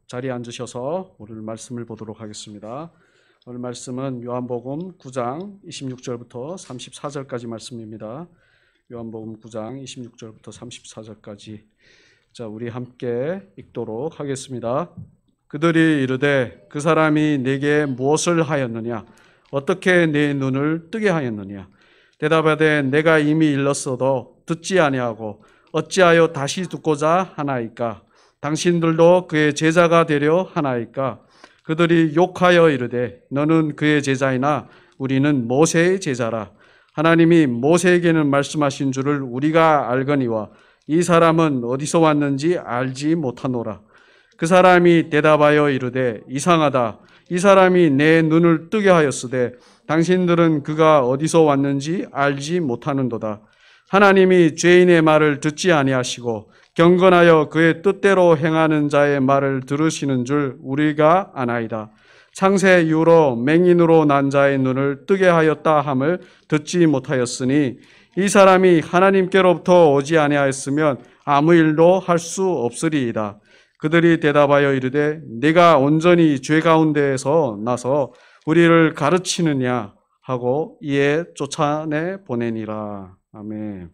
자리에 앉으셔서 오늘 말씀을 보도록 하겠습니다. 오늘 말씀은 요한복음 9장 26절부터 34절까지 말씀입니다. 요한복음 9장 26절부터 34절까지 우리 함께 읽도록 하겠습니다. 그들이 이르되 그 사람이 내게 무엇을 하였느냐? 어떻게 내 눈을 뜨게 하였느냐? 대답하되 내가 이미 일렀어도 듣지 아니하고 어찌하여 다시 듣고자 하나이까? 당신들도 그의 제자가 되려 하나이까? 그들이 욕하여 이르되 너는 그의 제자이나 우리는 모세의 제자라. 하나님이 모세에게는 말씀하신 줄을 우리가 알거니와 이 사람은 어디서 왔는지 알지 못하노라. 그 사람이 대답하여 이르되 이상하다. 이 사람이 내 눈을 뜨게 하였으되 당신들은 그가 어디서 왔는지 알지 못하는도다. 하나님이 죄인의 말을 듣지 아니하시고 경건하여 그의 뜻대로 행하는 자의 말을 들으시는 줄 우리가 아나이다. 창세 이후로 맹인으로 난 자의 눈을 뜨게 하였다 함을 듣지 못하였으니 이 사람이 하나님께로부터 오지 아니하였으면 아무 일도 할 수 없으리이다. 그들이 대답하여 이르되 네가 온전히 죄 가운데에서 나서 우리를 가르치느냐 하고 이에 쫓아내 보내니라. 아멘.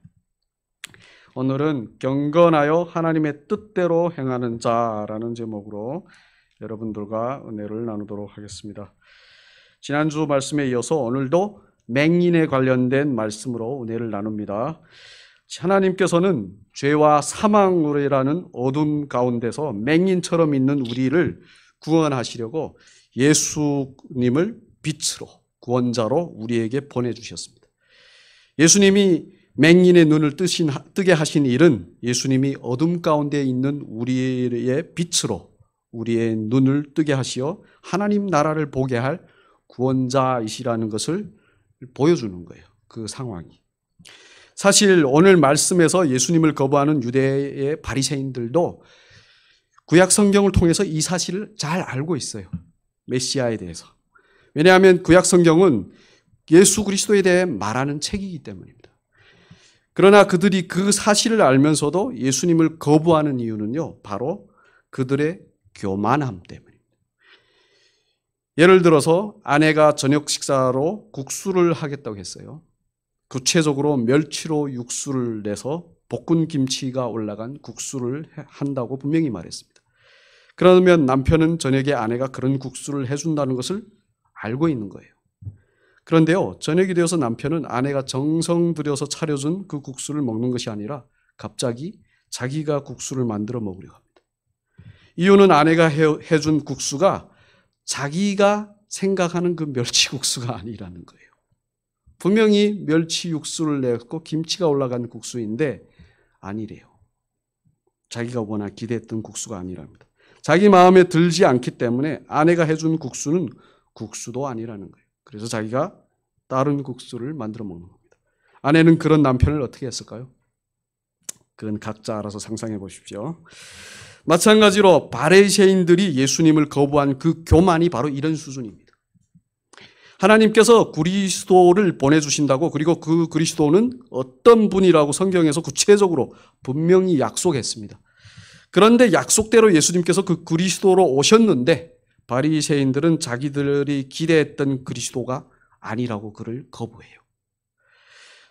오늘은 경건하여 하나님의 뜻대로 행하는 자라는 제목으로 여러분들과 은혜를 나누도록 하겠습니다. 지난주 말씀에 이어서 오늘도 맹인에 관련된 말씀으로 은혜를 나눕니다. 하나님께서는 죄와 사망이라는 어둠 가운데서 맹인처럼 있는 우리를 구원하시려고 예수님을 빛으로 구원자로 우리에게 보내주셨습니다. 예수님이 맹인의 눈을 뜨게 하신 일은 예수님이 어둠 가운데 있는 우리의 빛으로 우리의 눈을 뜨게 하시어 하나님 나라를 보게 할 구원자이시라는 것을 보여주는 거예요. 그 상황이. 사실 오늘 말씀에서 예수님을 거부하는 유대의 바리새인들도 구약 성경을 통해서 이 사실을 잘 알고 있어요. 메시아에 대해서. 왜냐하면 구약 성경은 예수 그리스도에 대해 말하는 책이기 때문입니다. 그러나 그들이 그 사실을 알면서도 예수님을 거부하는 이유는요, 바로 그들의 교만함 때문입니다. 예를 들어서 아내가 저녁 식사로 국수를 하겠다고 했어요. 구체적으로 멸치로 육수를 내서 볶은 김치가 올라간 국수를 한다고 분명히 말했습니다. 그러면 남편은 저녁에 아내가 그런 국수를 해준다는 것을 알고 있는 거예요. 그런데요, 저녁이 되어서 남편은 아내가 정성 들여서 차려준 그 국수를 먹는 것이 아니라 갑자기 자기가 국수를 만들어 먹으려고 합니다. 이유는 아내가 해준 국수가 자기가 생각하는 그 멸치국수가 아니라는 거예요. 분명히 멸치 육수를 내고 김치가 올라간 국수인데 아니래요. 자기가 워낙 기대했던 국수가 아니랍니다. 자기 마음에 들지 않기 때문에 아내가 해준 국수는 국수도 아니라는 거예요. 그래서 자기가 다른 국수를 만들어 먹는 겁니다. 아내는 그런 남편을 어떻게 했을까요? 그건 각자 알아서 상상해 보십시오. 마찬가지로 바리새인들이 예수님을 거부한 그 교만이 바로 이런 수준입니다. 하나님께서 그리스도를 보내주신다고, 그리고 그 그리스도는 어떤 분이라고 성경에서 구체적으로 분명히 약속했습니다. 그런데 약속대로 예수님께서 그 그리스도로 오셨는데 바리새인들은 자기들이 기대했던 그리스도가 아니라고 그를 거부해요.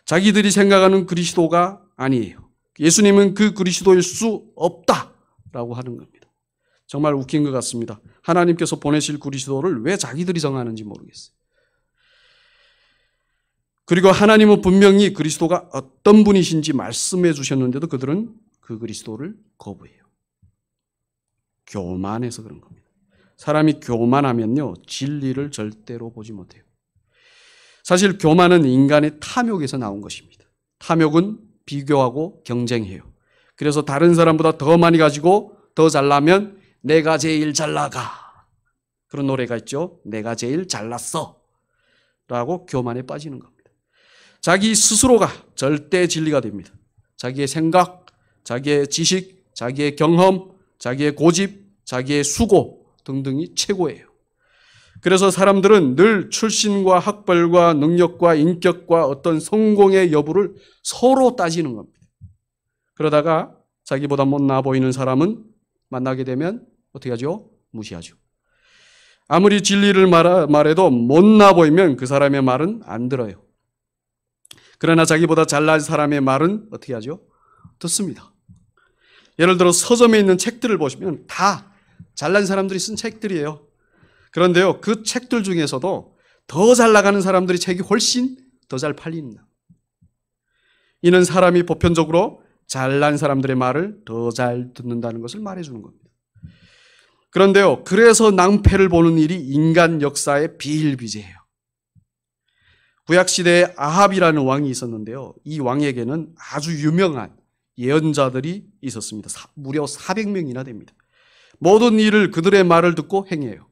자기들이 생각하는 그리스도가 아니에요. 예수님은 그 그리스도일 수 없다라고 하는 겁니다. 정말 웃긴 것 같습니다. 하나님께서 보내실 그리스도를 왜 자기들이 정하는지 모르겠어요. 그리고 하나님은 분명히 그리스도가 어떤 분이신지 말씀해 주셨는데도 그들은 그 그리스도를 거부해요. 교만해서 그런 겁니다. 사람이 교만하면요, 진리를 절대로 보지 못해요. 사실 교만은 인간의 탐욕에서 나온 것입니다. 탐욕은 비교하고 경쟁해요. 그래서 다른 사람보다 더 많이 가지고 더 잘나면 내가 제일 잘 나가. 그런 노래가 있죠. 내가 제일 잘났어 라고 교만에 빠지는 겁니다. 자기 스스로가 절대 진리가 됩니다. 자기의 생각, 자기의 지식, 자기의 경험, 자기의 고집, 자기의 수고 등등이 최고예요. 그래서 사람들은 늘 출신과 학벌과 능력과 인격과 어떤 성공의 여부를 서로 따지는 겁니다. 그러다가 자기보다 못나 보이는 사람은 만나게 되면 어떻게 하죠? 무시하죠. 아무리 진리를 말해도 못나 보이면 그 사람의 말은 안 들어요. 그러나 자기보다 잘난 사람의 말은 어떻게 하죠? 듣습니다. 예를 들어 서점에 있는 책들을 보시면 다 잘난 사람들이 쓴 책들이에요. 그런데요, 그 책들 중에서도 더 잘 나가는 사람들이 책이 훨씬 더 잘 팔립니다. 이는 사람이 보편적으로 잘난 사람들의 말을 더 잘 듣는다는 것을 말해주는 겁니다. 그런데요, 그래서 낭패를 보는 일이 인간 역사의 비일비재해요. 구약시대에 아합이라는 왕이 있었는데요, 이 왕에게는 아주 유명한 예언자들이 있었습니다. 무려 400명이나 됩니다. 모든 일을 그들의 말을 듣고 행해요.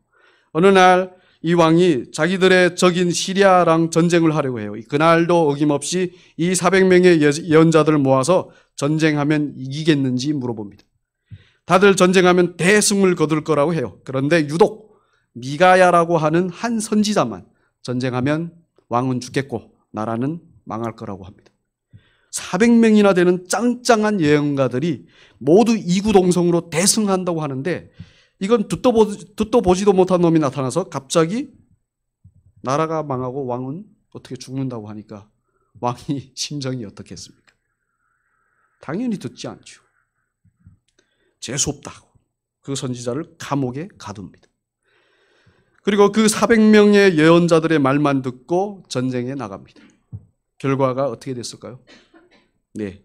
어느 날 이 왕이 자기들의 적인 시리아랑 전쟁을 하려고 해요. 그날도 어김없이 이 400명의 예언자들을 모아서 전쟁하면 이기겠는지 물어봅니다. 다들 전쟁하면 대승을 거둘 거라고 해요. 그런데 유독 미가야라고 하는 한 선지자만 전쟁하면 왕은 죽겠고 나라는 망할 거라고 합니다. 400명이나 되는 짱짱한 예언가들이 모두 이구동성으로 대승한다고 하는데, 이건 듣도 보지도 못한 놈이 나타나서 갑자기 나라가 망하고 왕은 어떻게 죽는다고 하니까 왕이 심정이 어떻겠습니까? 당연히 듣지 않죠. 재수없다고 그 선지자를 감옥에 가둡니다. 그리고 그 400명의 예언자들의 말만 듣고 전쟁에 나갑니다. 결과가 어떻게 됐을까요? 네,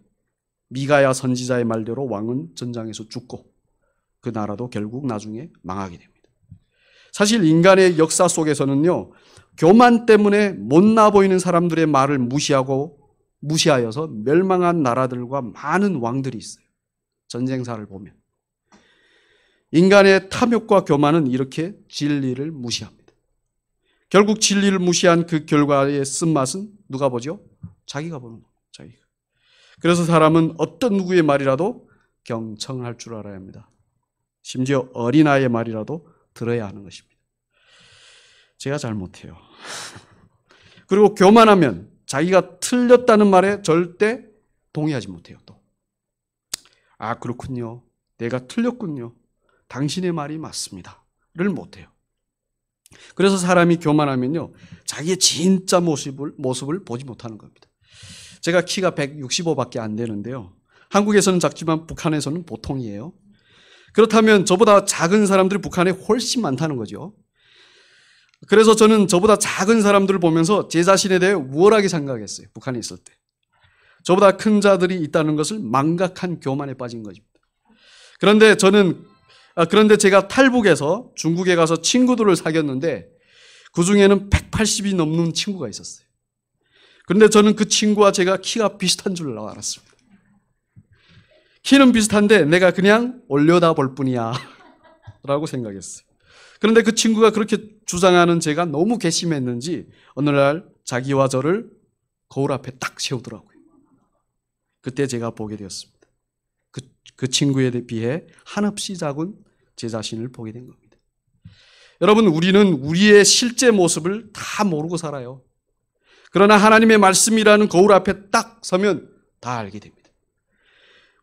미가야 선지자의 말대로 왕은 전장에서 죽고 그 나라도 결국 나중에 망하게 됩니다. 사실 인간의 역사 속에서는요, 교만 때문에 못나 보이는 사람들의 말을 무시하여서 멸망한 나라들과 많은 왕들이 있어요. 전쟁사를 보면 인간의 탐욕과 교만은 이렇게 진리를 무시합니다. 결국 진리를 무시한 그 결과의 쓴맛은 누가 보죠? 자기가 보는 거예요. 자기가. 그래서 사람은 어떤 누구의 말이라도 경청할 줄 알아야 합니다. 심지어 어린아이의 말이라도 들어야 하는 것입니다. 제가 잘못해요. 그리고 교만하면 자기가 틀렸다는 말에 절대 동의하지 못해요. 또. 아, 그렇군요. 내가 틀렸군요. 당신의 말이 맞습니다. 를 못해요. 그래서 사람이 교만하면요, 자기의 진짜 모습을 보지 못하는 겁니다. 제가 키가 165밖에 안 되는데요, 한국에서는 작지만 북한에서는 보통이에요. 그렇다면 저보다 작은 사람들이 북한에 훨씬 많다는 거죠. 그래서 저는 저보다 작은 사람들을 보면서 제 자신에 대해 우월하게 생각했어요. 북한에 있을 때. 저보다 큰 자들이 있다는 것을 망각한 교만에 빠진 것입니다. 그런데 제가 탈북해서 중국에 가서 친구들을 사귀었는데 그중에는 180이 넘는 친구가 있었어요. 그런데 저는 그 친구와 제가 키가 비슷한 줄 알았습니다. 키는 비슷한데 내가 그냥 올려다 볼 뿐이야 라고 생각했어요. 그런데 그 친구가 그렇게 주장하는 제가 너무 괘씸했는지 어느 날 자기와 저를 거울 앞에 딱 세우더라고요. 그때 제가 보게 되었습니다. 그 친구에 비해 한없이 작은 제 자신을 보게 된 겁니다. 여러분, 우리는 우리의 실제 모습을 다 모르고 살아요. 그러나 하나님의 말씀이라는 거울 앞에 딱 서면 다 알게 됩니다.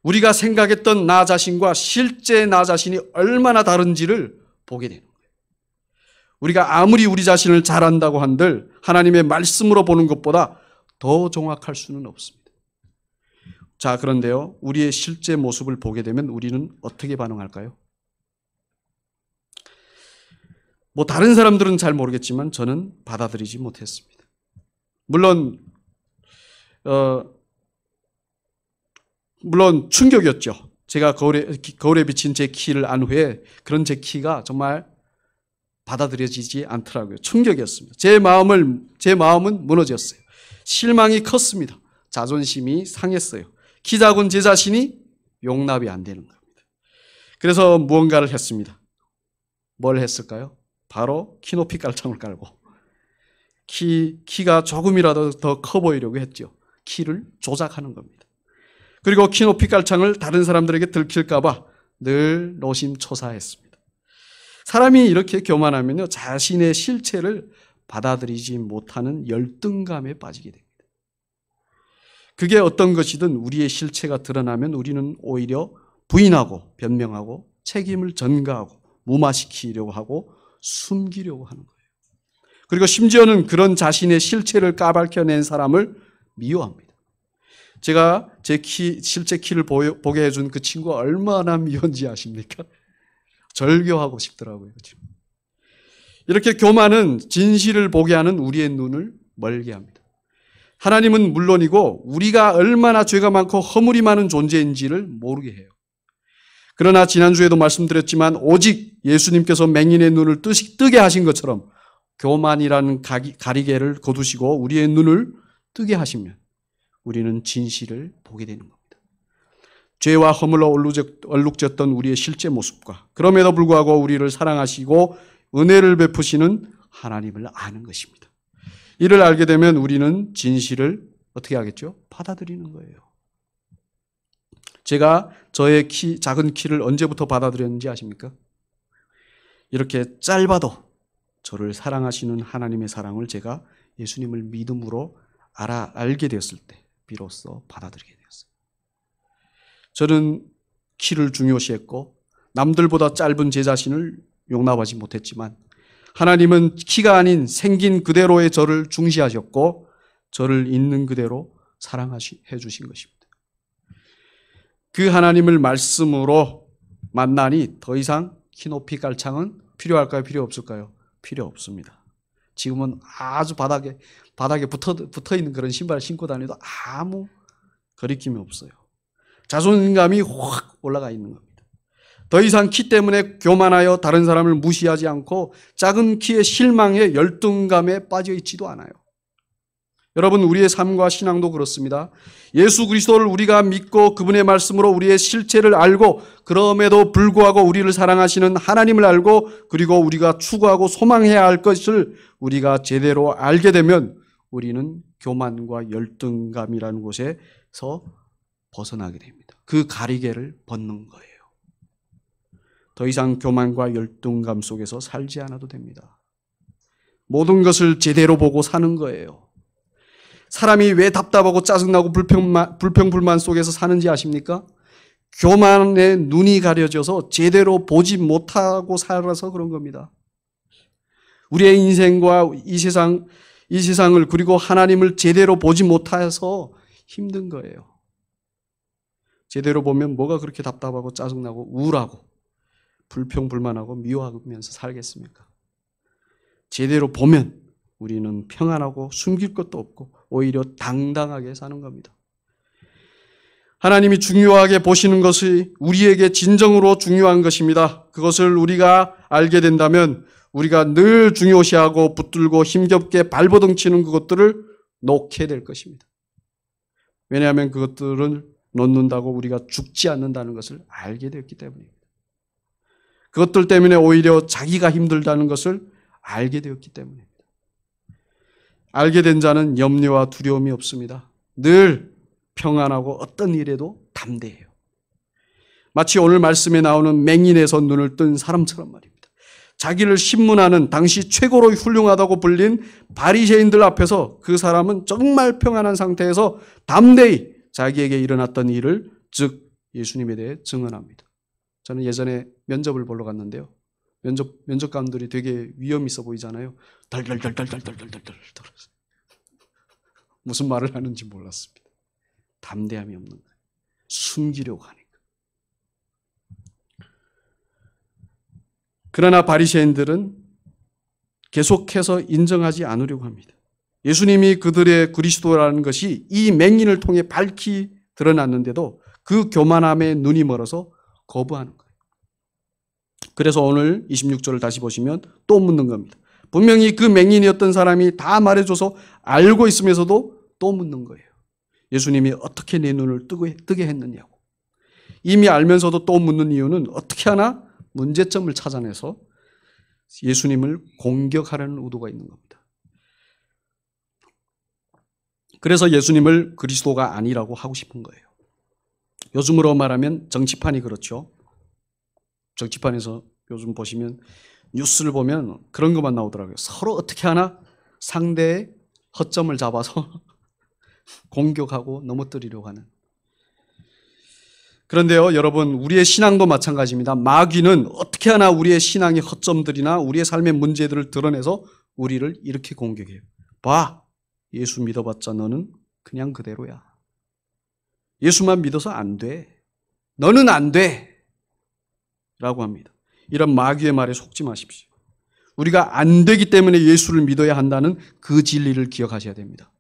우리가 생각했던 나 자신과 실제 나 자신이 얼마나 다른지를 보게 되는 거예요. 우리가 아무리 우리 자신을 잘 안다고 한들 하나님의 말씀으로 보는 것보다 더 정확할 수는 없습니다. 자, 그런데요, 우리의 실제 모습을 보게 되면 우리는 어떻게 반응할까요? 다른 사람들은 잘 모르겠지만 저는 받아들이지 못했습니다. 물론 충격이었죠. 제가 거울에 비친 제 키를 안 후에 그런 제 키가 정말 받아들여지지 않더라고요. 충격이었습니다. 제 마음은 무너졌어요. 실망이 컸습니다. 자존심이 상했어요. 키 작은 제 자신이 용납이 안 되는 겁니다. 그래서 무언가를 했습니다. 뭘 했을까요? 바로 키 높이 깔창을 깔고 키가 조금이라도 더 커 보이려고 했죠. 키를 조작하는 겁니다. 그리고 키 높이 깔창을 다른 사람들에게 들킬까 봐 늘 노심초사했습니다. 사람이 이렇게 교만하면요, 자신의 실체를 받아들이지 못하는 열등감에 빠지게 됩니다. 그게 어떤 것이든 우리의 실체가 드러나면 우리는 오히려 부인하고 변명하고 책임을 전가하고 무마시키려고 하고 숨기려고 하는 거예요. 그리고 심지어는 그런 자신의 실체를 까발켜낸 사람을 미워합니다. 제가 제 실제 키를 보게 해준 그 친구가 얼마나 미운지 아십니까? 절교하고 싶더라고요. 그렇죠? 이렇게 교만은 진실을 보게 하는 우리의 눈을 멀게 합니다. 하나님은 물론이고 우리가 얼마나 죄가 많고 허물이 많은 존재인지를 모르게 해요. 그러나 지난주에도 말씀드렸지만 오직 예수님께서 맹인의 눈을 뜨게 하신 것처럼 교만이라는 가리개를 거두시고 우리의 눈을 뜨게 하시면 우리는 진실을 보게 되는 겁니다. 죄와 허물로 얼룩졌던 우리의 실제 모습과 그럼에도 불구하고 우리를 사랑하시고 은혜를 베푸시는 하나님을 아는 것입니다. 이를 알게 되면 우리는 진실을 어떻게 하겠죠? 받아들이는 거예요. 제가 저의 작은 키를 언제부터 받아들였는지 아십니까? 이렇게 짧아도 저를 사랑하시는 하나님의 사랑을 제가 예수님을 믿음으로 알게 되었을 때 비로소 받아들이게 되었어요. 저는 키를 중요시했고 남들보다 짧은 제 자신을 용납하지 못했지만 하나님은 키가 아닌 생긴 그대로의 저를 중시하셨고 저를 있는 그대로 사랑해 주신 것입니다. 그 하나님을 말씀으로 만나니 더 이상 키 높이 깔창은 필요할까요? 필요 없을까요? 필요 없습니다. 지금은 아주 바닥에 붙어 있는 그런 신발을 신고 다니도 아무 거리낌이 없어요. 자존감이 확 올라가 있는 겁니다. 더 이상 키 때문에 교만하여 다른 사람을 무시하지 않고 작은 키에 실망해 열등감에 빠져 있지도 않아요. 여러분, 우리의 삶과 신앙도 그렇습니다. 예수 그리스도를 우리가 믿고 그분의 말씀으로 우리의 실체를 알고 그럼에도 불구하고 우리를 사랑하시는 하나님을 알고 그리고 우리가 추구하고 소망해야 할 것을 우리가 제대로 알게 되면 우리는 교만과 열등감이라는 곳에서 벗어나게 됩니다. 그 가리개를 벗는 거예요. 더 이상 교만과 열등감 속에서 살지 않아도 됩니다. 모든 것을 제대로 보고 사는 거예요. 사람이 왜 답답하고 짜증나고 불평불만 속에서 사는지 아십니까? 교만에 눈이 가려져서 제대로 보지 못하고 살아서 그런 겁니다. 우리의 인생과 이 세상을 그리고 하나님을 제대로 보지 못해서 힘든 거예요. 제대로 보면 뭐가 그렇게 답답하고 짜증나고 우울하고 불평불만하고 미워하면서 살겠습니까? 제대로 보면 우리는 평안하고 숨길 것도 없고 오히려 당당하게 사는 겁니다. 하나님이 중요하게 보시는 것이 우리에게 진정으로 중요한 것입니다. 그것을 우리가 알게 된다면 우리가 늘 중요시하고 붙들고 힘겹게 발버둥치는 그것들을 놓게 될 것입니다. 왜냐하면 그것들을 놓는다고 우리가 죽지 않는다는 것을 알게 되었기 때문입니다. 그것들 때문에 오히려 자기가 힘들다는 것을 알게 되었기 때문입니다. 알게 된 자는 염려와 두려움이 없습니다. 늘 평안하고 어떤 일에도 담대해요. 마치 오늘 말씀에 나오는 맹인에서 눈을 뜬 사람처럼 말입니다. 자기를 신문하는 당시 최고로 훌륭하다고 불린 바리새인들 앞에서 그 사람은 정말 평안한 상태에서 담대히 자기에게 일어났던 일을 즉 예수님에 대해 증언합니다. 저는 예전에 면접을 보러 갔는데요. 면접관들이 되게 위험 있어 보이잖아요. 덜덜덜덜덜덜덜덜 무슨 말을 하는지 몰랐습니다. 담대함이 없는 거예요. 숨기려고 하니까. 그러나 바리새인들은 계속해서 인정하지 않으려고 합니다. 예수님이 그들의 그리스도라는 것이 이 맹인을 통해 밝히 드러났는데도 그 교만함에 눈이 멀어서 거부하는 거예요. 그래서 오늘 26절을 다시 보시면 또 묻는 겁니다. 분명히 그 맹인이었던 사람이 다 말해줘서 알고 있으면서도 또 묻는 거예요. 예수님이 어떻게 내 눈을 뜨게 했느냐고. 이미 알면서도 또 묻는 이유는 어떻게 하나 문제점을 찾아내서 예수님을 공격하려는 의도가 있는 겁니다. 그래서 예수님을 그리스도가 아니라고 하고 싶은 거예요. 요즘으로 말하면 정치판이 그렇죠. 정치판에서 요즘 보시면 뉴스를 보면 그런 것만 나오더라고요. 서로 어떻게 하나 상대의 허점을 잡아서 공격하고 넘어뜨리려고 하는. 그런데요, 여러분, 우리의 신앙도 마찬가지입니다. 마귀는 어떻게 하나 우리의 신앙의 허점들이나 우리의 삶의 문제들을 드러내서 우리를 이렇게 공격해요. 봐, 예수 믿어봤자 너는 그냥 그대로야. 예수만 믿어서 안 돼. 너는 안 돼. 라고 합니다. 이런 마귀의 말에 속지 마십시오. 우리가 안 되기 때문에 예수를 믿어야 한다는 그 진리를 기억하셔야 됩니다.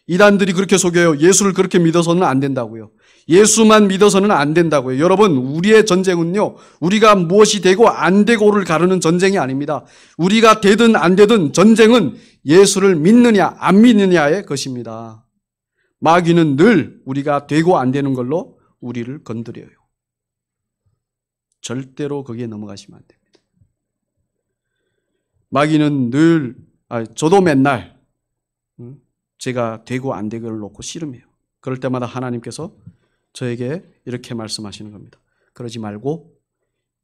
이단들이 그렇게 속여요. 예수를 그렇게 믿어서는 안 된다고요. 예수만 믿어서는 안 된다고요. 여러분, 우리의 전쟁은요, 우리가 무엇이 되고 안 되고를 가르는 전쟁이 아닙니다. 우리가 되든 안 되든 전쟁은 예수를 믿느냐 안 믿느냐의 것입니다. 마귀는 늘 우리가 되고 안 되는 걸로 우리를 건드려요. 절대로 거기에 넘어가시면 안 됩니다. 마귀는 늘, 저도 맨날 제가 되고 안 되고를 놓고 씨름해요. 그럴 때마다 하나님께서 저에게 이렇게 말씀하시는 겁니다. 그러지 말고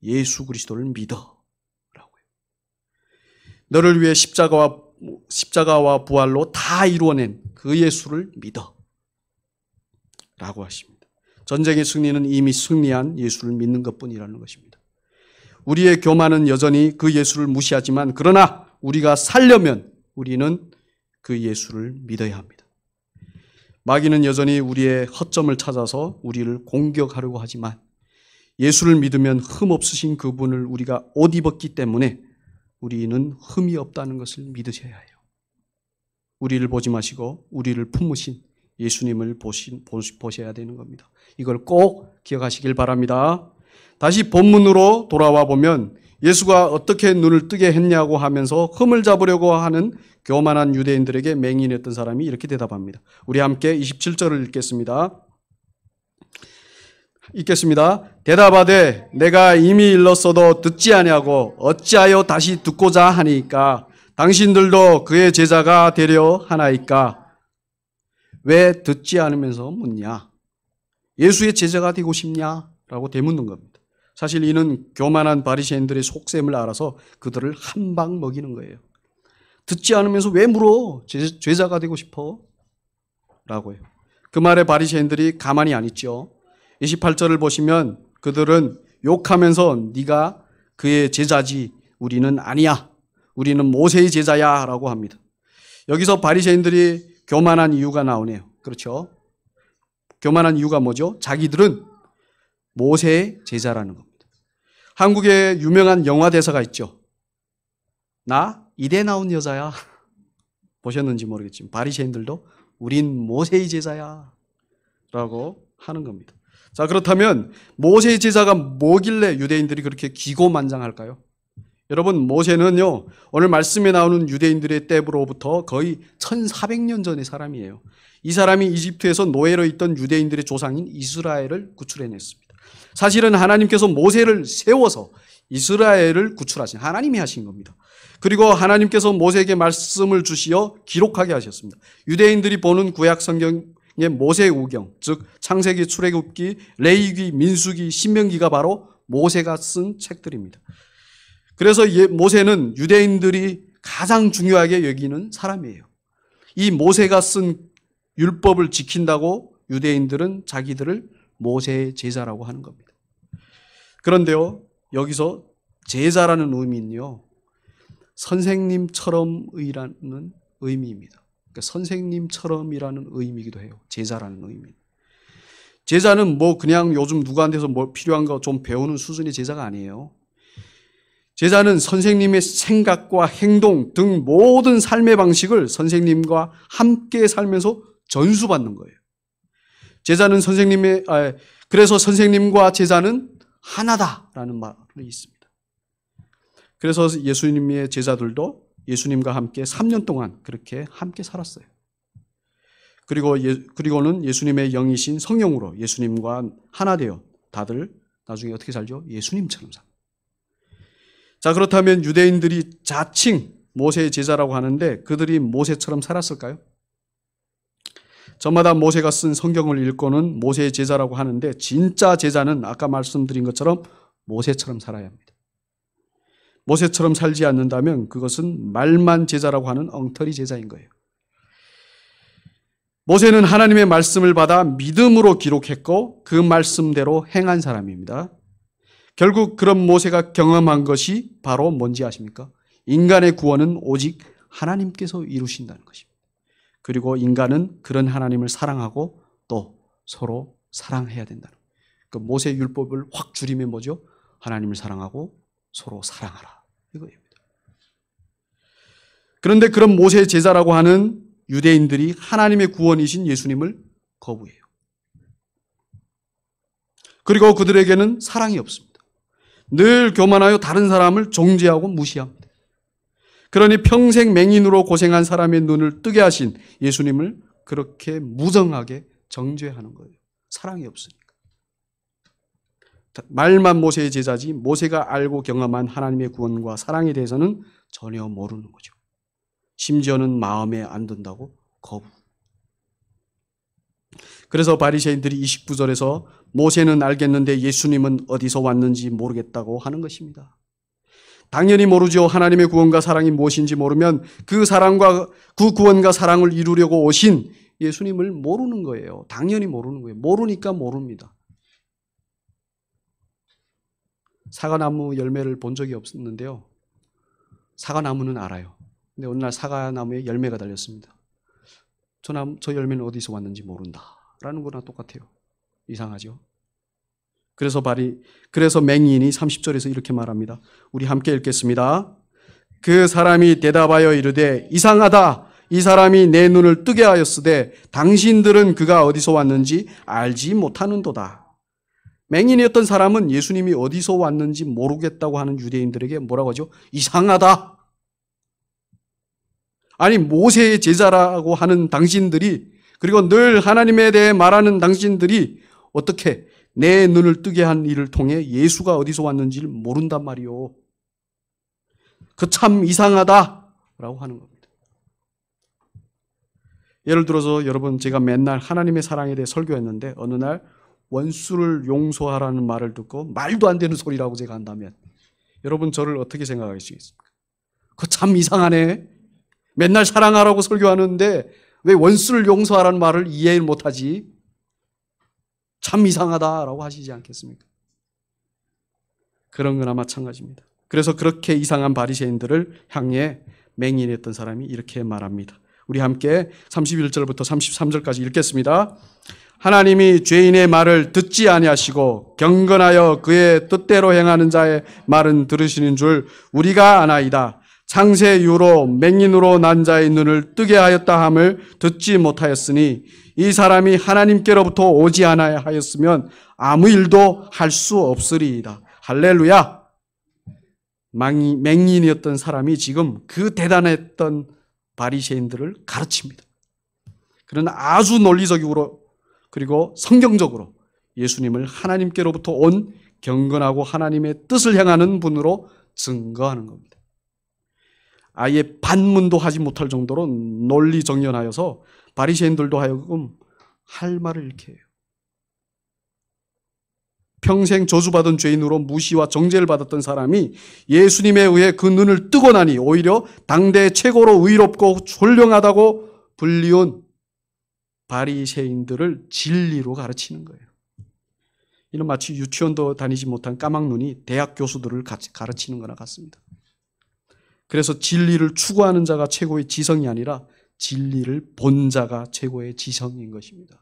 예수 그리스도를 믿어 라고요. 너를 위해 십자가와 부활로 다 이루어낸 그 예수를 믿어 라고 하십니다. 전쟁의 승리는 이미 승리한 예수를 믿는 것뿐이라는 것입니다. 우리의 교만은 여전히 그 예수를 무시하지만 그러나 우리가 살려면 우리는 그 예수를 믿어야 합니다. 마귀는 여전히 우리의 허점을 찾아서 우리를 공격하려고 하지만 예수를 믿으면 흠 없으신 그분을 우리가 옷 입었기 때문에 우리는 흠이 없다는 것을 믿으셔야 해요. 우리를 보지 마시고 우리를 품으신 예수님을 보셔야 되는 겁니다. 이걸 꼭 기억하시길 바랍니다. 다시 본문으로 돌아와 보면 예수가 어떻게 눈을 뜨게 했냐고 하면서 흠을 잡으려고 하는 교만한 유대인들에게 맹인했던 사람이 이렇게 대답합니다. 우리 함께 27절을 읽겠습니다. 대답하되 내가 이미 일렀어도 듣지 아니하고 어찌하여 다시 듣고자 하니까 당신들도 그의 제자가 되려 하나이까. 왜 듣지 않으면서 묻냐? 예수의 제자가 되고 싶냐? 라고 되묻는 겁니다. 사실 이는 교만한 바리새인들의 속셈을 알아서 그들을 한 방 먹이는 거예요. 듣지 않으면서 왜 물어? 제자가 되고 싶어? 라고요. 그 말에 바리새인들이 가만히 안 있죠. 28절을 보시면 그들은 욕하면서 네가 그의 제자지 우리는 아니야. 우리는 모세의 제자야 라고 합니다. 여기서 바리새인들이 교만한 이유가 나오네요. 그렇죠? 교만한 이유가 뭐죠? 자기들은 모세의 제자라는 겁니다. 한국에 유명한 영화 대사가 있죠. 나 이대 나온 여자야. 보셨는지 모르겠지만 바리새인들도 우린 모세의 제자야 라고 하는 겁니다. 자, 그렇다면 모세의 제자가 뭐길래 유대인들이 그렇게 기고만장할까요? 여러분, 모세는요, 오늘 말씀에 나오는 유대인들의 때부로부터 거의 1400년 전의 사람이에요. 이 사람이 이집트에서 노예로 있던 유대인들의 조상인 이스라엘을 구출해냈습니다. 사실은 하나님께서 모세를 세워서 이스라엘을 구출하신 하나님이 하신 겁니다. 그리고 하나님께서 모세에게 말씀을 주시어 기록하게 하셨습니다. 유대인들이 보는 구약 성경의 모세우경, 즉 창세기, 출애굽기, 레위기, 민수기, 신명기가 바로 모세가 쓴 책들입니다. 그래서 모세는 유대인들이 가장 중요하게 여기는 사람이에요. 이 모세가 쓴 율법을 지킨다고 유대인들은 자기들을 모세의 제자라고 하는 겁니다. 그런데요, 여기서 제자라는 의미는요, 선생님처럼이라는 의미입니다. 그러니까 선생님처럼이라는 의미이기도 해요. 제자라는 의미. 제자는 뭐 그냥 요즘 누구한테서 뭐 필요한 거 좀 배우는 수준의 제자가 아니에요. 제자는 선생님의 생각과 행동 등 모든 삶의 방식을 선생님과 함께 살면서 전수받는 거예요. 제자는 그래서 선생님과 제자는 하나다라는 말이 있습니다. 그래서 예수님의 제자들도 예수님과 함께 3년 동안 그렇게 함께 살았어요. 그리고는 예수님의 영이신 성령으로 예수님과 하나 되어 다들 나중에 어떻게 살죠? 예수님처럼 삽니다. 자, 그렇다면 유대인들이 자칭 모세의 제자라고 하는데 그들이 모세처럼 살았을까요? 저마다 모세가 쓴 성경을 읽고는 모세의 제자라고 하는데 진짜 제자는 아까 말씀드린 것처럼 모세처럼 살아야 합니다. 모세처럼 살지 않는다면 그것은 말만 제자라고 하는 엉터리 제자인 거예요. 모세는 하나님의 말씀을 받아 믿음으로 기록했고 그 말씀대로 행한 사람입니다. 결국 그런 모세가 경험한 것이 바로 뭔지 아십니까? 인간의 구원은 오직 하나님께서 이루신다는 것입니다. 그리고 인간은 그런 하나님을 사랑하고 또 서로 사랑해야 된다는 거예요. 그 모세 율법을 확 줄이면 뭐죠? 하나님을 사랑하고 서로 사랑하라 이거입니다. 그런데 그런 모세의 제자라고 하는 유대인들이 하나님의 구원이신 예수님을 거부해요. 그리고 그들에게는 사랑이 없습니다. 늘 교만하여 다른 사람을 정죄하고 무시합니다. 그러니 평생 맹인으로 고생한 사람의 눈을 뜨게 하신 예수님을 그렇게 무정하게 정죄하는 거예요. 사랑이 없으니까. 말만 모세의 제자지 모세가 알고 경험한 하나님의 구원과 사랑에 대해서는 전혀 모르는 거죠. 심지어는 마음에 안 든다고 거부. 그래서 바리새인들이 29절에서 모세는 알겠는데 예수님은 어디서 왔는지 모르겠다고 하는 것입니다. 당연히 모르죠. 하나님의 구원과 사랑이 무엇인지 모르면 그 사랑과 그 구원과 사랑을 이루려고 오신 예수님을 모르는 거예요. 당연히 모르는 거예요. 모르니까 모릅니다. 사과나무 열매를 본 적이 없었는데요. 사과나무는 알아요. 근데 어느 날 사과나무에 열매가 달렸습니다. 저 열매는 어디서 왔는지 모른다. 라는 거랑 똑같아요. 이상하죠? 그래서 맹인이 30절에서 이렇게 말합니다. 우리 함께 읽겠습니다. 그 사람이 대답하여 이르되 이상하다. 이 사람이 내 눈을 뜨게 하였으되 당신들은 그가 어디서 왔는지 알지 못하는도다. 맹인이었던 사람은 예수님이 어디서 왔는지 모르겠다고 하는 유대인들에게 뭐라고 하죠? 이상하다. 아니 모세의 제자라고 하는 당신들이 그리고 늘 하나님에 대해 말하는 당신들이 어떻게 내 눈을 뜨게 한 일을 통해 예수가 어디서 왔는지를 모른단 말이요. 그 참 이상하다라고 하는 겁니다. 예를 들어서 여러분 제가 맨날 하나님의 사랑에 대해 설교했는데 어느 날 원수를 용서하라는 말을 듣고 말도 안 되는 소리라고 제가 한다면 여러분 저를 어떻게 생각하시겠습니까? 그 참 이상하네. 맨날 사랑하라고 설교하는데 왜 원수를 용서하라는 말을 이해를 못하지? 참 이상하다라고 하시지 않겠습니까? 그런 거나 마찬가지입니다. 그래서 그렇게 이상한 바리새인들을 향해 맹인했던 사람이 이렇게 말합니다. 우리 함께 31절부터 33절까지 읽겠습니다. 하나님이 죄인의 말을 듣지 아니하시고 경건하여 그의 뜻대로 행하는 자의 말은 들으시는 줄 우리가 아나이다. 창세 이후로 맹인으로 난 자의 눈을 뜨게 하였다 함을 듣지 못하였으니 이 사람이 하나님께로부터 오지 않아야 하였으면 아무 일도 할 수 없으리이다. 할렐루야. 맹인이었던 사람이 지금 그 대단했던 바리새인들을 가르칩니다. 그러나 아주 논리적으로 그리고 성경적으로 예수님을 하나님께로부터 온 경건하고 하나님의 뜻을 행하는 분으로 증거하는 겁니다. 아예 반문도 하지 못할 정도로 논리정연하여서 바리새인들도 하여금 할 말을 잃게 해요. 평생 저주받은 죄인으로 무시와 정죄를 받았던 사람이 예수님에 의해 그 눈을 뜨고 나니 오히려 당대 최고로 의롭고 훌륭하다고 불리운 바리새인들을 진리로 가르치는 거예요. 이는 마치 유치원도 다니지 못한 까막눈이 대학 교수들을 가르치는 거나 같습니다. 그래서 진리를 추구하는 자가 최고의 지성이 아니라 진리를 본 자가 최고의 지성인 것입니다.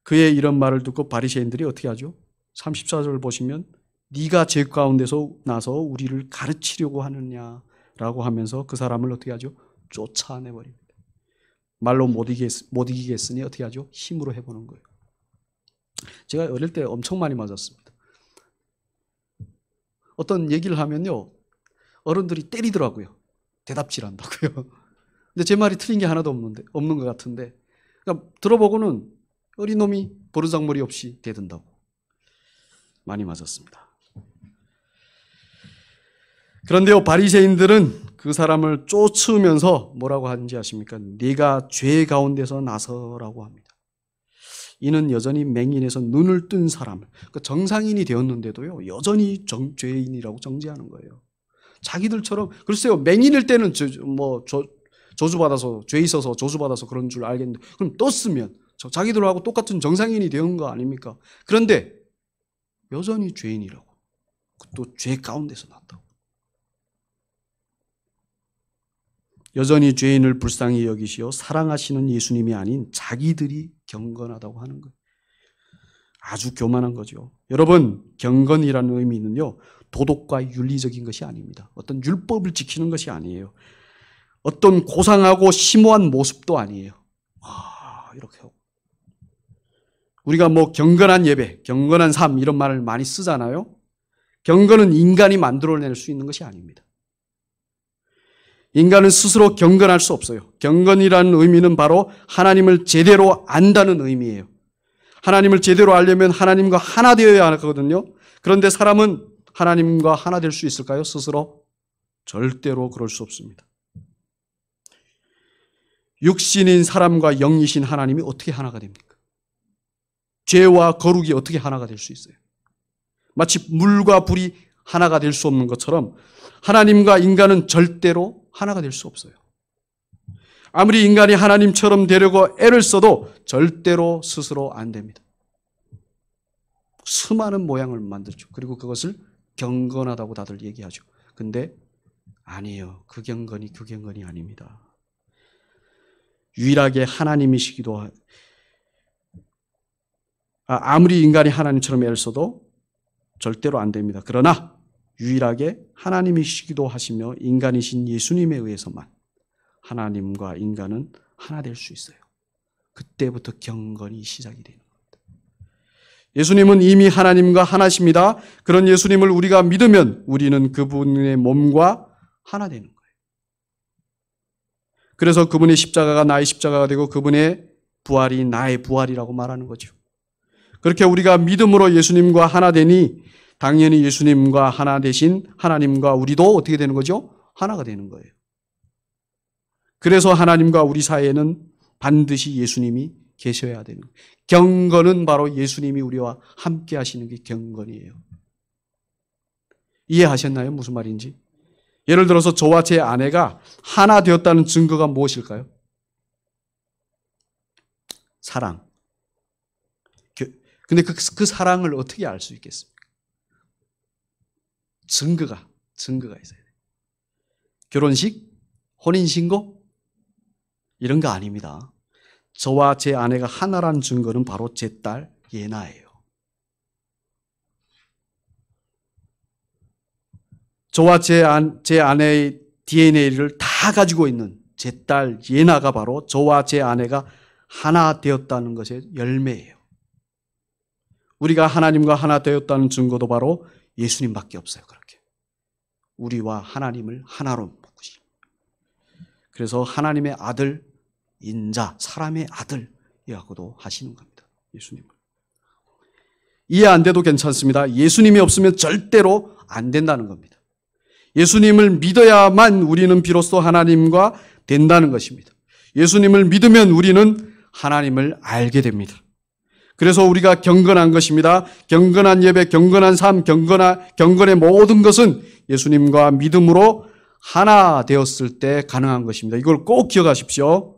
그의 이런 말을 듣고 바리새인들이 어떻게 하죠? 34절을 보시면 네가 죄 가운데서 나서 우리를 가르치려고 하느냐라고 하면서 그 사람을 어떻게 하죠? 쫓아내버립니다. 말로 못 이기겠으니 어떻게 하죠? 힘으로 해보는 거예요. 제가 어릴 때 엄청 많이 맞았습니다. 어떤 얘기를 하면요. 어른들이 때리더라고요. 대답질 한다고요. 근데 제 말이 틀린 게 하나도 없는 것 같은데 그러니까 들어보고는 어린 놈이 버르장머리 없이 대든다고 많이 맞았습니다. 그런데요 바리새인들은 그 사람을 쫓으면서 뭐라고 하는지 아십니까? 네가 죄 가운데서 나서라고 합니다. 이는 여전히 맹인에서 눈을 뜬 사람, 그러니까 정상인이 되었는데도요 여전히 죄인이라고 정죄하는 거예요. 자기들처럼 글쎄요 맹인일 때는 저주받아서 죄 있어서 저주받아서 그런 줄 알겠는데 그럼 떴으면 자기들하고 똑같은 정상인이 되는 거 아닙니까? 그런데 여전히 죄인이라고. 또 죄 가운데서 났다고. 여전히 죄인을 불쌍히 여기시어 사랑하시는 예수님이 아닌 자기들이 경건하다고 하는 거예요. 아주 교만한 거죠. 여러분, 경건이라는 의미는요, 도덕과 윤리적인 것이 아닙니다. 어떤 율법을 지키는 것이 아니에요. 어떤 고상하고 심오한 모습도 아니에요. 이렇게 하고. 우리가 뭐 경건한 예배, 경건한 삶 이런 말을 많이 쓰잖아요. 경건은 인간이 만들어낼 수 있는 것이 아닙니다. 인간은 스스로 경건할 수 없어요. 경건이라는 의미는 바로 하나님을 제대로 안다는 의미예요. 하나님을 제대로 알려면 하나님과 하나 되어야 하거든요. 그런데 사람은 하나님과 하나 될 수 있을까요? 스스로? 절대로 그럴 수 없습니다. 육신인 사람과 영이신 하나님이 어떻게 하나가 됩니까? 죄와 거룩이 어떻게 하나가 될 수 있어요? 마치 물과 불이 하나가 될 수 없는 것처럼 하나님과 인간은 절대로 하나가 될 수 없어요. 아무리 인간이 하나님처럼 되려고 애를 써도 절대로 스스로 안 됩니다. 수많은 모양을 만들죠. 그리고 그것을 경건하다고 다들 얘기하죠. 근데 아니에요. 그 경건이 아닙니다. 유일하게 하나님이시기도 아무리 인간이 하나님처럼 애를 써도 절대로 안 됩니다. 그러나 유일하게 하나님이시기도 하시며 인간이신 예수님에 의해서만 하나님과 인간은 하나 될 수 있어요. 그때부터 경건이 시작이 되는 겁니다. 예수님은 이미 하나님과 하나십니다. 그런 예수님을 우리가 믿으면 우리는 그분의 몸과 하나 되는 거예요. 그래서 그분의 십자가가 나의 십자가가 되고 그분의 부활이 나의 부활이라고 말하는 거죠. 그렇게 우리가 믿음으로 예수님과 하나 되니 당연히 예수님과 하나 되신 하나님과 우리도 어떻게 되는 거죠? 하나가 되는 거예요. 그래서 하나님과 우리 사이에는 반드시 예수님이 계셔야 되는 거예요. 경건은 바로 예수님이 우리와 함께 하시는 게 경건이에요. 이해하셨나요? 무슨 말인지? 예를 들어서 저와 제 아내가 하나 되었다는 증거가 무엇일까요? 사랑. 근데 그 사랑을 어떻게 알 수 있겠습니까? 증거가 있어야 돼요. 결혼식? 혼인신고? 이런 거 아닙니다. 저와 제 아내가 하나라는 증거는 바로 제 딸 예나예요. 저와 제 아내의 DNA를 다 가지고 있는 제 딸 예나가 바로 저와 제 아내가 하나 되었다는 것의 열매예요. 우리가 하나님과 하나 되었다는 증거도 바로 예수님밖에 없어요. 그렇게 우리와 하나님을 하나로 묶으시. 그래서 하나님의 아들, 인자, 사람의 아들이라고도 하시는 겁니다. 예수님을. 이해 안 돼도 괜찮습니다. 예수님이 없으면 절대로 안 된다는 겁니다. 예수님을 믿어야만 우리는 비로소 하나님과 된다는 것입니다. 예수님을 믿으면 우리는 하나님을 알게 됩니다. 그래서 우리가 경건한 것입니다. 경건한 예배, 경건한 삶, 경건의 모든 것은 예수님과 믿음으로 하나 되었을 때 가능한 것입니다. 이걸 꼭 기억하십시오.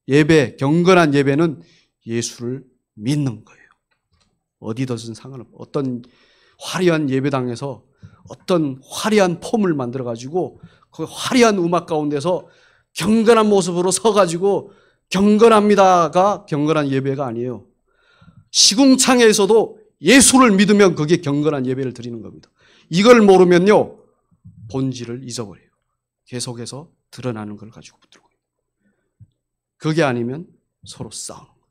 예배, 경건한 예배는 예수를 믿는 거예요. 어디든지 상관없고 어떤 화려한 예배당에서 어떤 화려한 폼을 만들어가지고 그 화려한 음악 가운데서 경건한 모습으로 서가지고 경건합니다가 경건한 예배가 아니에요. 시궁창에서도 예수를 믿으면 그게 경건한 예배를 드리는 겁니다. 이걸 모르면요, 본질을 잊어버려요. 계속해서 드러나는 걸 가지고 붙들고 있어요. 그게 아니면 서로 싸우는 거예요.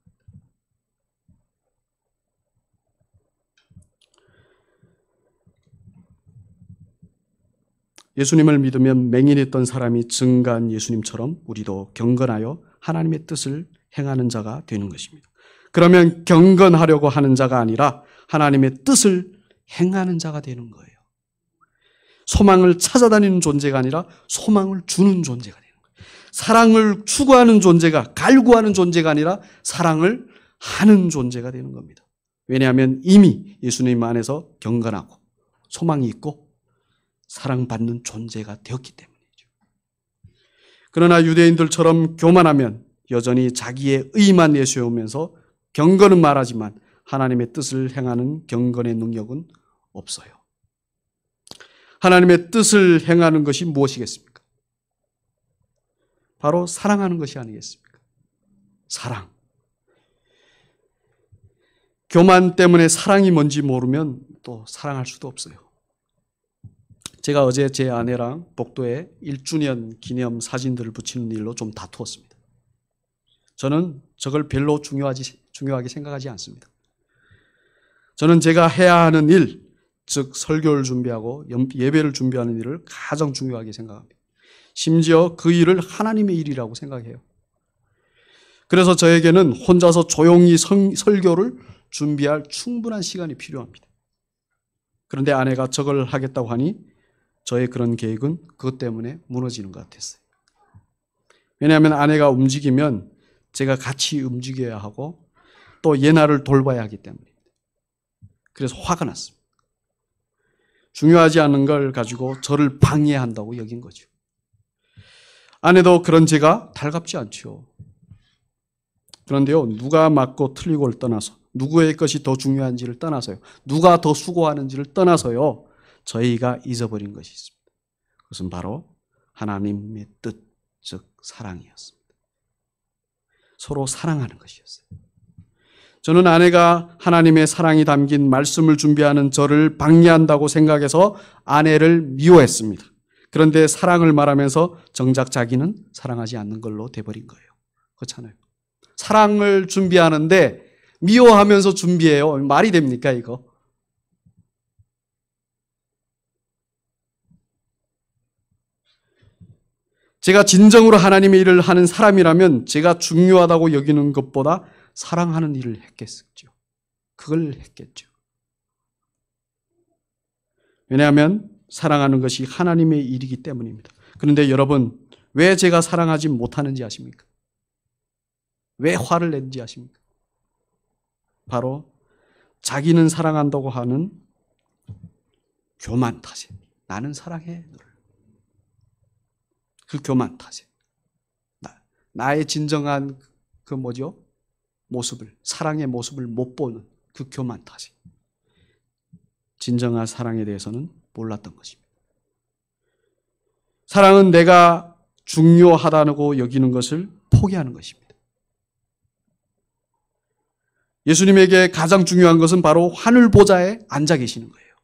예수님을 믿으면 맹인했던 사람이 증거한 예수님처럼 우리도 경건하여 하나님의 뜻을 행하는 자가 되는 것입니다. 그러면 경건하려고 하는 자가 아니라 하나님의 뜻을 행하는 자가 되는 거예요. 소망을 찾아다니는 존재가 아니라 소망을 주는 존재가 되는 거예요. 사랑을 추구하는 존재가, 갈구하는 존재가 아니라 사랑을 하는 존재가 되는 겁니다. 왜냐하면 이미 예수님 안에서 경건하고 소망이 있고 사랑받는 존재가 되었기 때문이죠. 그러나 유대인들처럼 교만하면 여전히 자기의 의만 내세우면서 경건은 말하지만 하나님의 뜻을 행하는 경건의 능력은 없어요. 하나님의 뜻을 행하는 것이 무엇이겠습니까? 바로 사랑하는 것이 아니겠습니까? 사랑. 교만 때문에 사랑이 뭔지 모르면 또 사랑할 수도 없어요. 제가 어제 제 아내랑 복도에 1주년 기념 사진들을 붙이는 일로 좀 다투었습니다. 저는 저걸 별로 중요하게 생각하지 않습니다. 저는 제가 해야 하는 일, 즉 설교를 준비하고 예배를 준비하는 일을 가장 중요하게 생각합니다. 심지어 그 일을 하나님의 일이라고 생각해요. 그래서 저에게는 혼자서 조용히 설교를 준비할 충분한 시간이 필요합니다. 그런데 아내가 저걸 하겠다고 하니 저의 그런 계획은 그것 때문에 무너지는 것 같았어요. 왜냐하면 아내가 움직이면 제가 같이 움직여야 하고 또 얘나를 돌봐야 하기 때문입니다. 그래서 화가 났습니다. 중요하지 않은 걸 가지고 저를 방해한다고 여긴 거죠. 아내도 그런 제가 달갑지 않죠. 그런데요, 누가 맞고 틀리고를 떠나서 누구의 것이 더 중요한지를 떠나서요, 누가 더 수고하는지를 떠나서요, 저희가 잊어버린 것이 있습니다. 그것은 바로 하나님의 뜻, 즉 사랑이었습니다. 서로 사랑하는 것이었어요. 저는 아내가 하나님의 사랑이 담긴 말씀을 준비하는 저를 방해한다고 생각해서 아내를 미워했습니다. 그런데 사랑을 말하면서 정작 자기는 사랑하지 않는 걸로 돼버린 거예요. 그렇잖아요. 사랑을 준비하는데 미워하면서 준비해요. 말이 됩니까 이거? 제가 진정으로 하나님의 일을 하는 사람이라면 제가 중요하다고 여기는 것보다 사랑하는 일을 했겠죠. 그걸 했겠죠. 왜냐하면 사랑하는 것이 하나님의 일이기 때문입니다. 그런데 여러분, 왜 제가 사랑하지 못하는지 아십니까? 왜 화를 낸지 아십니까? 바로 자기는 사랑한다고 하는 교만 탓에. 나는 사랑해 너를. 그 교만 탓에. 나의 진정한 그 모습을, 사랑의 모습을 못 보는 그 교만 탓에. 진정한 사랑에 대해서는 몰랐던 것입니다. 사랑은 내가 중요하다고 여기는 것을 포기하는 것입니다. 예수님에게 가장 중요한 것은 바로 하늘 보좌에 앉아 계시는 거예요.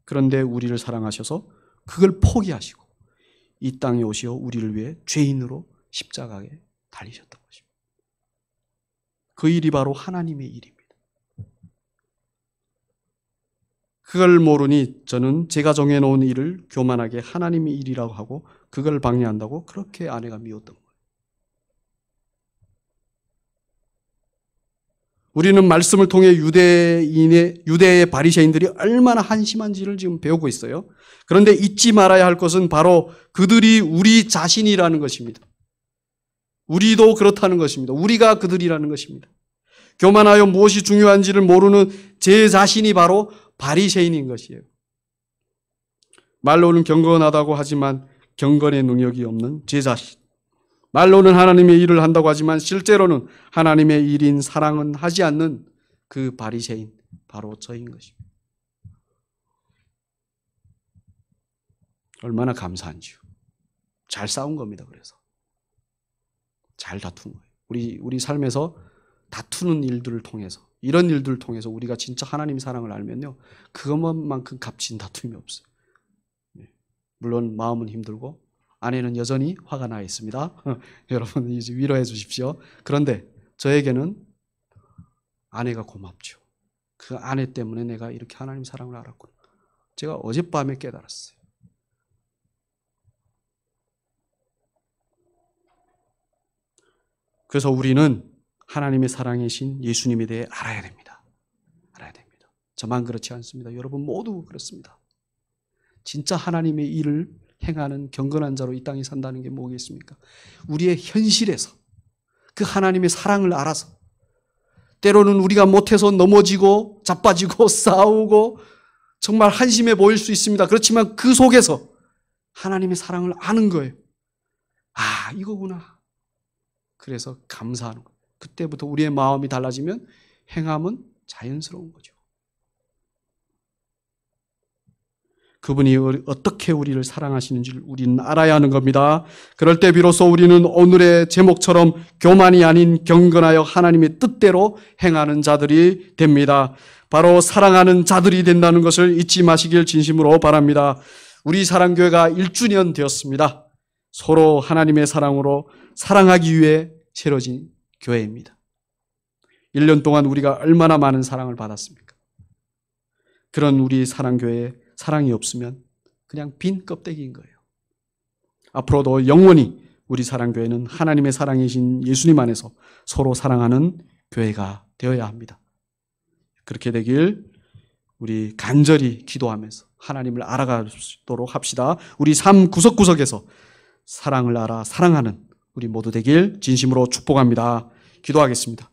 그런데 우리를 사랑하셔서 그걸 포기하시고 이 땅에 오시어 우리를 위해 죄인으로 십자가에 달리셨던 것입니다. 그 일이 바로 하나님의 일입니다. 그걸 모르니 저는 제가 정해놓은 일을 교만하게 하나님의 일이라고 하고 그걸 방해한다고 그렇게 아내가 미웠던 거예요. 우리는 말씀을 통해 유대의 바리새인들이 얼마나 한심한지를 지금 배우고 있어요. 그런데 잊지 말아야 할 것은 바로 그들이 우리 자신이라는 것입니다. 우리도 그렇다는 것입니다. 우리가 그들이라는 것입니다. 교만하여 무엇이 중요한지를 모르는 제 자신이 바로 바리새인인 것이에요. 말로는 경건하다고 하지만 경건의 능력이 없는 제 자신. 말로는 하나님의 일을 한다고 하지만 실제로는 하나님의 일인 사랑은 하지 않는 그 바리새인, 바로 저인 것입니다. 얼마나 감사한지요. 잘 싸운 겁니다. 그래서 잘 다툰 거예요. 우리 삶에서 다투는 일들을 통해서, 이런 일들을 통해서 우리가 진짜 하나님 사랑을 알면요, 그것만큼 값진 다툼이 없어요. 물론 마음은 힘들고 아내는 여전히 화가 나 있습니다. 여러분 이제 위로해 주십시오. 그런데 저에게는 아내가 고맙죠. 그 아내 때문에 내가 이렇게 하나님 사랑을 알았구나. 제가 어젯밤에 깨달았어요. 그래서 우리는 하나님의 사랑이신 예수님에 대해 알아야 됩니다. 알아야 됩니다. 저만 그렇지 않습니다. 여러분 모두 그렇습니다. 진짜 하나님의 일을 행하는 경건한 자로 이 땅에 산다는 게 뭐겠습니까? 우리의 현실에서 그 하나님의 사랑을 알아서, 때로는 우리가 못해서 넘어지고 자빠지고 싸우고 정말 한심해 보일 수 있습니다. 그렇지만 그 속에서 하나님의 사랑을 아는 거예요. 아, 이거구나. 그래서 감사하는 거예요. 그때부터 우리의 마음이 달라지면 행함은 자연스러운 거죠. 그분이 어떻게 우리를 사랑하시는지를 우리는 알아야 하는 겁니다. 그럴 때 비로소 우리는 오늘의 제목처럼 교만이 아닌 경건하여 하나님의 뜻대로 행하는 자들이 됩니다. 바로 사랑하는 자들이 된다는 것을 잊지 마시길 진심으로 바랍니다. 우리 사랑교회가 1주년 되었습니다. 서로 하나님의 사랑으로 사랑하기 위해 세워진 교회입니다. 1년 동안 우리가 얼마나 많은 사랑을 받았습니까? 그런 우리 사랑교회에 사랑이 없으면 그냥 빈 껍데기인 거예요. 앞으로도 영원히 우리 사랑교회는 하나님의 사랑이신 예수님 안에서 서로 사랑하는 교회가 되어야 합니다. 그렇게 되길 우리 간절히 기도하면서 하나님을 알아가도록 합시다. 우리 삶 구석구석에서 사랑을 알아 사랑하는 우리 모두 되길 진심으로 축복합니다. 기도하겠습니다.